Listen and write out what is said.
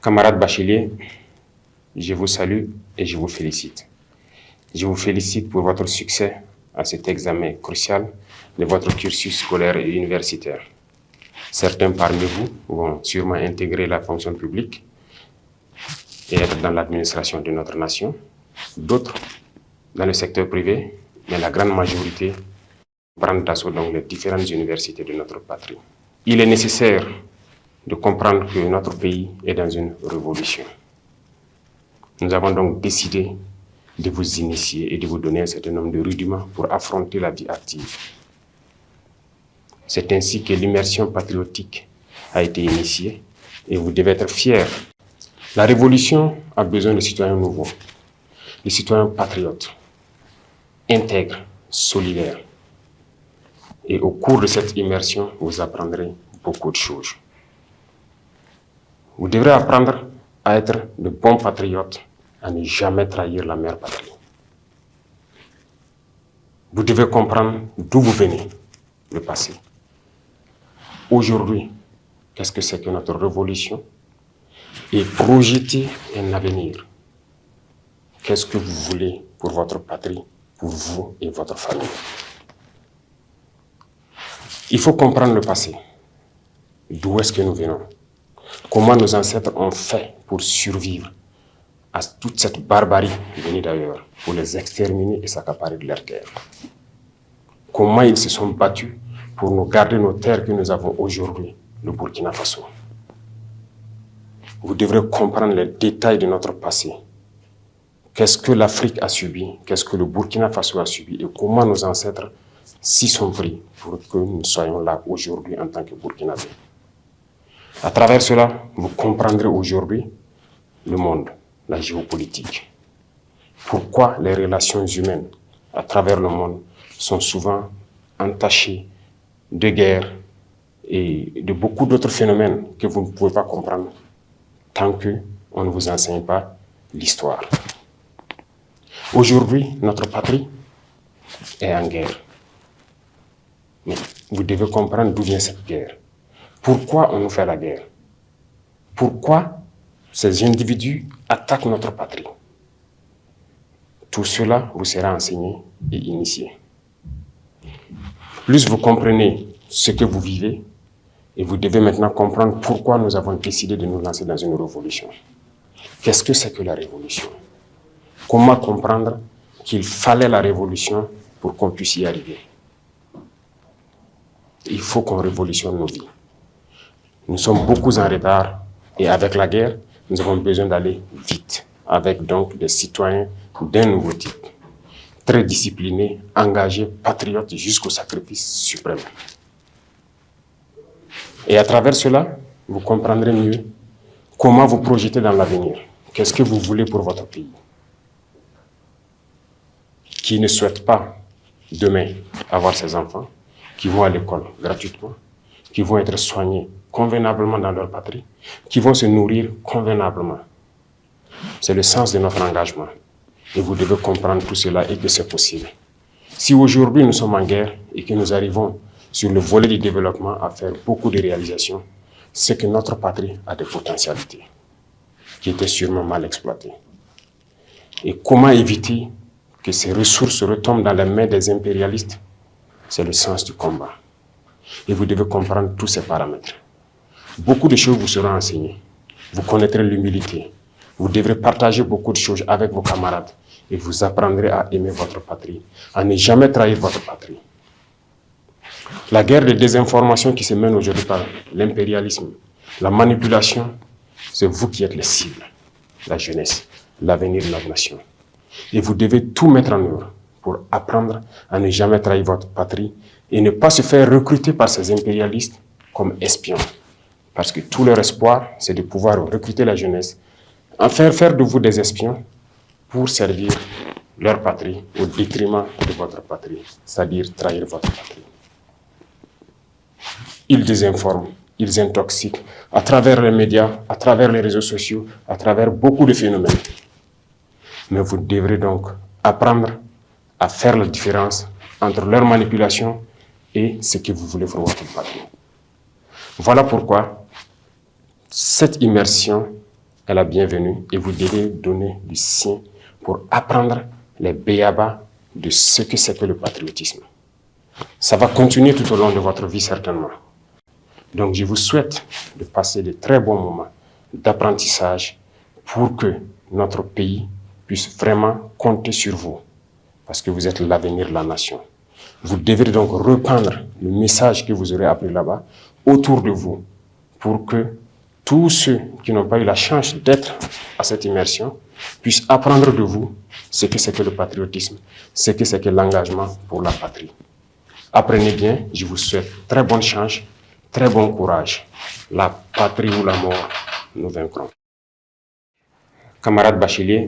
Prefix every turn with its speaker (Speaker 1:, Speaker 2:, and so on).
Speaker 1: Camarades bacheliers, je vous salue et je vous félicite. Je vous félicite pour votre succès à cet examen crucial de votre cursus scolaire et universitaire. Certains parmi vous vont sûrement intégrer la fonction publique et être dans l'administration de notre nation, d'autres dans le secteur privé, mais la grande majorité prendre d'assaut donc les différentes universités de notre patrie. Il est nécessaire de comprendre que notre pays est dans une révolution. Nous avons donc décidé de vous initier et de vous donner un certain nombre de rudiments pour affronter la vie active. C'est ainsi que l'immersion patriotique a été initiée et vous devez être fiers. La révolution a besoin de citoyens nouveaux, de citoyens patriotes, intègres, solidaires. Et au cours de cette immersion, vous apprendrez beaucoup de choses. Vous devrez apprendre à être de bons patriotes, à ne jamais trahir la mère patrie. Vous devez comprendre d'où vous venez, le passé. Aujourd'hui, qu'est-ce que c'est que notre révolution? Et projeter un avenir. Qu'est-ce que vous voulez pour votre patrie, pour vous et votre famille? Il faut comprendre le passé. D'où est-ce que nous venons? Comment nos ancêtres ont fait pour survivre à toute cette barbarie venue d'ailleurs, pour les exterminer et s'accaparer de leurs terres? Comment ils se sont battus pour nous garder nos terres que nous avons aujourd'hui, le Burkina Faso? Vous devrez comprendre les détails de notre passé. Qu'est-ce que l'Afrique a subi? Qu'est-ce que le Burkina Faso a subi? Et comment nos ancêtres s'y sont pris pour que nous soyons là aujourd'hui en tant que Burkinabés. À travers cela, vous comprendrez aujourd'hui le monde, la géopolitique. Pourquoi les relations humaines à travers le monde sont souvent entachées de guerres et de beaucoup d'autres phénomènes que vous ne pouvez pas comprendre tant qu'on ne vous enseigne pas l'histoire. Aujourd'hui, notre patrie est en guerre. Mais vous devez comprendre d'où vient cette guerre. Pourquoi on nous fait la guerre? Pourquoi ces individus attaquent notre patrie? Tout cela vous sera enseigné et initié. Plus vous comprenez ce que vous vivez, et vous devez maintenant comprendre pourquoi nous avons décidé de nous lancer dans une révolution. Qu'est-ce que c'est que la révolution? Comment comprendre qu'il fallait la révolution pour qu'on puisse y arriver? Il faut qu'on révolutionne nos vies. Nous sommes beaucoup en retard et avec la guerre, nous avons besoin d'aller vite, avec donc des citoyens d'un nouveau type, très disciplinés, engagés, patriotes jusqu'au sacrifice suprême. Et à travers cela, vous comprendrez mieux comment vous projeter dans l'avenir. Qu'est-ce que vous voulez pour votre pays? Qui ne souhaite pas demain avoir ses enfants, qui vont à l'école gratuitement, qui vont être soignés convenablement dans leur patrie, qui vont se nourrir convenablement. C'est le sens de notre engagement. Et vous devez comprendre tout cela et que c'est possible. Si aujourd'hui nous sommes en guerre et que nous arrivons sur le volet du développement à faire beaucoup de réalisations, c'est que notre patrie a des potentialités qui étaient sûrement mal exploitées. Et comment éviter que ces ressources retombent dans les mains des impérialistes? C'est le sens du combat. Et vous devez comprendre tous ces paramètres. Beaucoup de choses vous seront enseignées. Vous connaîtrez l'humilité. Vous devrez partager beaucoup de choses avec vos camarades. Et vous apprendrez à aimer votre patrie, à ne jamais trahir votre patrie. La guerre de désinformation qui se mène aujourd'hui par l'impérialisme, la manipulation, c'est vous qui êtes les cibles, la jeunesse, l'avenir de notre nation. Et vous devez tout mettre en œuvre pour apprendre à ne jamais trahir votre patrie et ne pas se faire recruter par ces impérialistes comme espions. Parce que tout leur espoir, c'est de pouvoir recruter la jeunesse, en faire de vous des espions pour servir leur patrie au détriment de votre patrie, c'est-à-dire trahir votre patrie. Ils désinforment, ils intoxiquent à travers les médias, à travers les réseaux sociaux, à travers beaucoup de phénomènes. Mais vous devrez donc apprendre à faire la différence entre leur manipulation et ce que vous voulez pour votre patrie. Voilà pourquoi cette immersion est la bienvenue et vous devez donner du sien pour apprendre les béabas de ce que c'est que le patriotisme. Ça va continuer tout au long de votre vie certainement. Donc je vous souhaite de passer de très bons moments d'apprentissage pour que notre pays puisse vraiment compter sur vous, parce que vous êtes l'avenir de la nation. Vous devrez donc reprendre le message que vous aurez appris là-bas autour de vous pour que tous ceux qui n'ont pas eu la chance d'être à cette immersion puissent apprendre de vous ce que c'est que le patriotisme, ce que c'est que l'engagement pour la patrie. Apprenez bien, je vous souhaite très bonne chance, très bon courage. La patrie ou la mort, nous vaincrons. Camarade bachelier,